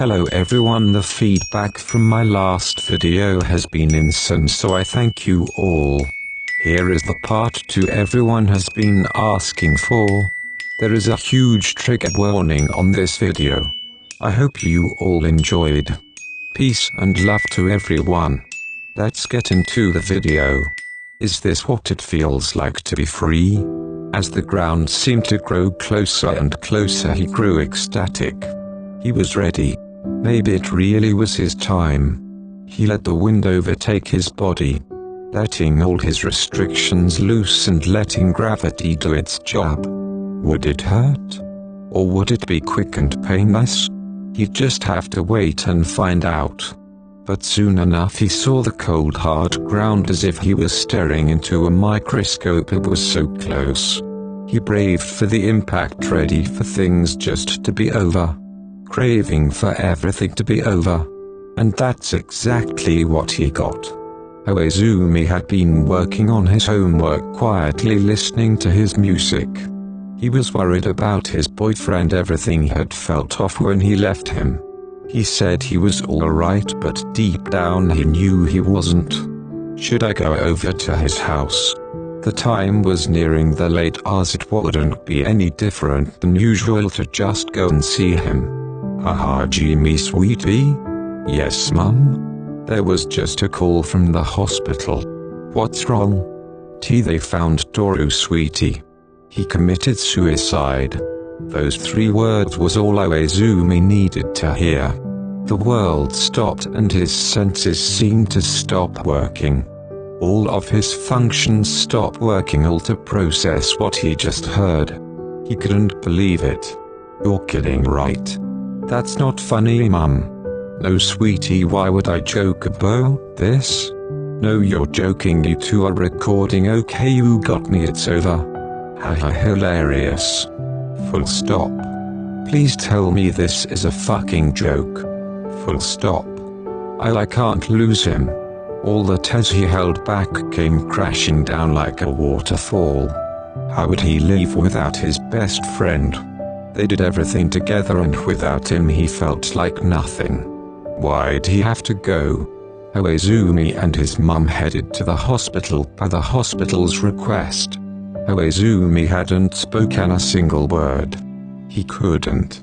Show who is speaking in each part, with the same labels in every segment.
Speaker 1: Hello everyone, the feedback from my last video has been insane, so I thank you all. Here is the part 2 everyone has been asking for. There is a huge trigger warning on this video. I hope you all enjoyed. Peace and love to everyone. Let's get into the video. Is this what it feels like to be free? As the ground seemed to grow closer and closer, he grew ecstatic. He was ready. Maybe it really was his time. He let the wind overtake his body, letting all his restrictions loose and letting gravity do its job. Would it hurt? Or would it be quick and painless? He'd just have to wait and find out. But soon enough he saw the cold hard ground as if he was staring into a microscope. It was so close. He braved for the impact, ready for things just to be over. Craving for everything to be over. And that's exactly what he got. Oizumi had been working on his homework, quietly listening to his music. He was worried about his boyfriend. Everything had felt off when he left him. He said he was alright, but deep down he knew he wasn't. Should I go over to his house? The time was nearing the late hours. It wouldn't be any different than usual to just go and see him. Jimmy sweetie? Yes, Mum? There was just a call from the hospital. What's wrong? They found Toru, sweetie. He committed suicide. Those 3 words was all Oizumi needed to hear. The world stopped and his senses seemed to stop working. All of his functions stopped working, all to process what he just heard. He couldn't believe it. You're kidding, right? That's not funny, Mum. No, sweetie, why would I joke about this? No, you're joking. You two are recording. Okay, you got me, it's over. Haha, hilarious. Full stop. Please tell me this is a fucking joke. Full stop. I can't lose him. All the tears he held back came crashing down like a waterfall. How would he live without his best friend? They did everything together, and without him he felt like nothing. Why'd he have to go? Oizumi and his mum headed to the hospital by the hospital's request. Oizumi hadn't spoken a single word. He couldn't.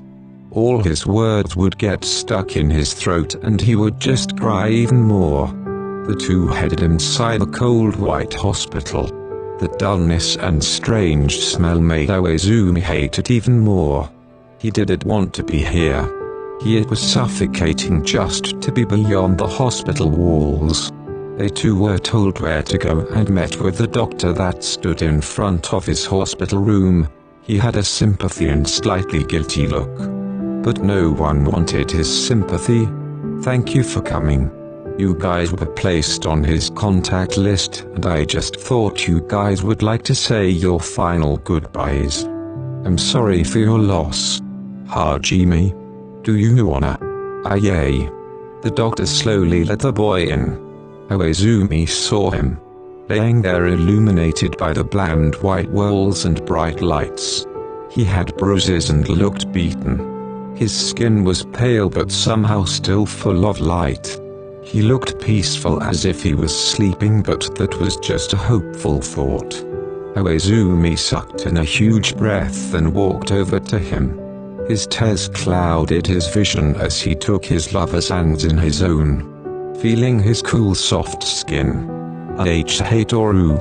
Speaker 1: All his words would get stuck in his throat and he would just cry even more. The two headed inside the cold white hospital. The dullness and strange smell made Oizumi hate it even more. He didn't want to be here. He was suffocating just to be beyond the hospital walls. They too were told where to go and met with the doctor that stood in front of his hospital room. He had a sympathy and slightly guilty look. But no one wanted his sympathy. Thank you for coming. You guys were placed on his contact list, and I just thought you guys would like to say your final goodbyes. I'm sorry for your loss. Hajime. Do you wanna? Yay. The doctor slowly let the boy in. Oizumi saw him, laying there illuminated by the bland white walls and bright lights. He had bruises and looked beaten. His skin was pale but somehow still full of light. He looked peaceful, as if he was sleeping, but that was just a hopeful thought. Oizumi sucked in a huge breath and walked over to him. His tears clouded his vision as he took his lover's hands in his own, feeling his cool soft skin. Hey Toru.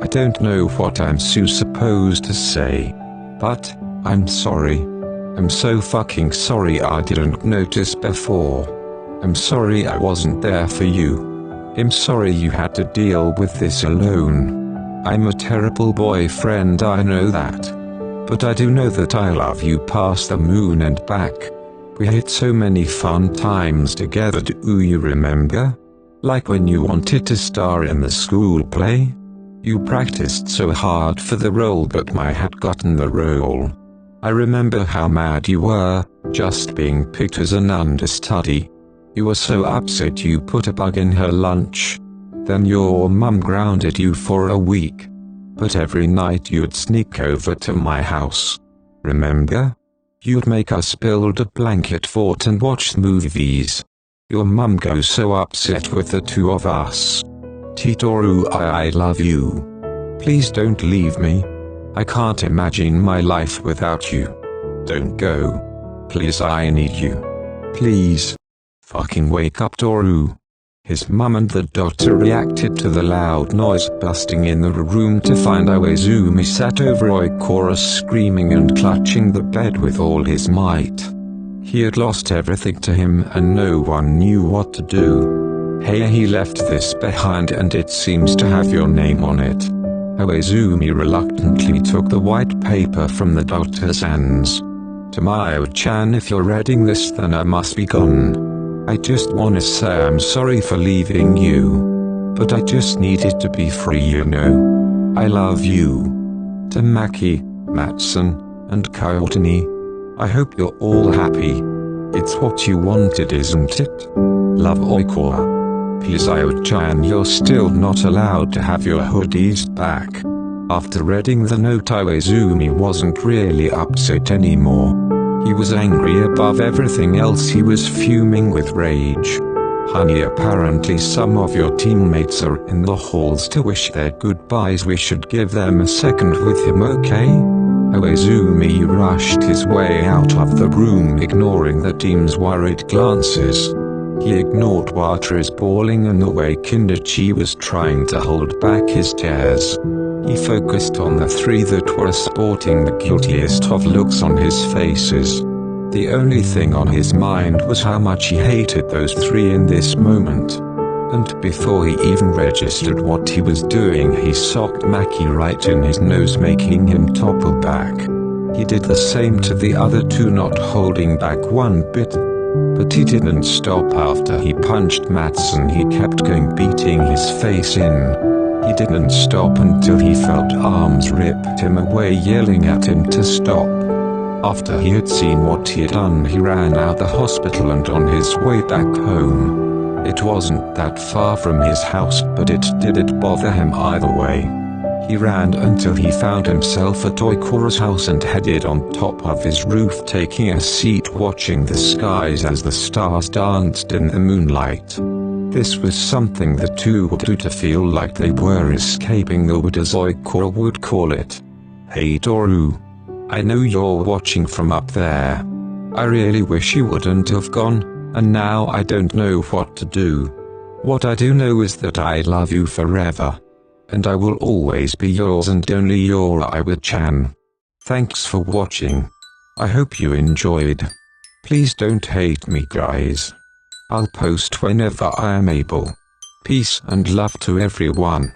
Speaker 1: I don't know what I'm supposed to say, but I'm sorry. I'm so fucking sorry I didn't notice before. I'm sorry I wasn't there for you. I'm sorry you had to deal with this alone. I'm a terrible boyfriend, I know that. But I do know that I love you past the moon and back. We had so many fun times together, do you remember? Like when you wanted to star in the school play? You practiced so hard for the role but I had gotten the role. I remember how mad you were, just being picked as an understudy. You were so upset you put a bug in her lunch. Then your mum grounded you for a week. But every night you'd sneak over to my house. Remember? You'd make us build a blanket fort and watch movies. Your mum goes so upset with the two of us. Titoru, I love you. Please don't leave me. I can't imagine my life without you. Don't go. Please, I need you. Please. Fucking wake up, Toru. His mum and the doctor reacted to the loud noise busting in the room to find Iwaizumi sat over Oikura screaming and clutching the bed with all his might. He had lost everything to him and no one knew what to do. Hey, he left this behind and it seems to have your name on it. Iwaizumi reluctantly took the white paper from the doctor's hands. Tamayo-chan, if you're reading this then I must be gone. I just wanna say I'm sorry for leaving you. But I just needed to be free, you know. I love you. Tamaki, Matsun, and Kyoutani. I hope you're all happy. It's what you wanted, isn't it? Love, Oikura. Pisayo-chan, you're still not allowed to have your hoodies back. After reading the note, Iwaizumi wasn't really upset anymore. He was angry above everything else. He was fuming with rage. Honey, apparently some of your teammates are in the halls to wish their goodbyes. We should give them a second with him, okay? Iwaizumi rushed his way out of the room, ignoring the team's worried glances. He ignored Wataru's bawling and the way Kindachi was trying to hold back his tears. He focused on the three that were sporting the guiltiest of looks on his faces. The only thing on his mind was how much he hated those three in this moment. And before he even registered what he was doing, he socked Maki right in his nose, making him topple back. He did the same to the other two, not holding back one bit. But he didn't stop after he punched Matsun. He kept going, beating his face in. He didn't stop until he felt arms ripped him away, yelling at him to stop. After he had seen what he had done, he ran out the hospital and on his way back home. It wasn't that far from his house, but it didn't bother him either way. He ran until he found himself at Oikura's house and headed on top of his roof, taking a seat watching the skies as the stars danced in the moonlight. This was something the two would do to feel like they were escaping the wood, as Oikura would call it. Hey Toru. I know you're watching from up there. I really wish you wouldn't have gone, and now I don't know what to do. What I do know is that I love you forever. And I will always be yours and only your Iwa-chan. Thanks for watching. I hope you enjoyed. Please don't hate me, guys. I'll post whenever I am able. Peace and love to everyone.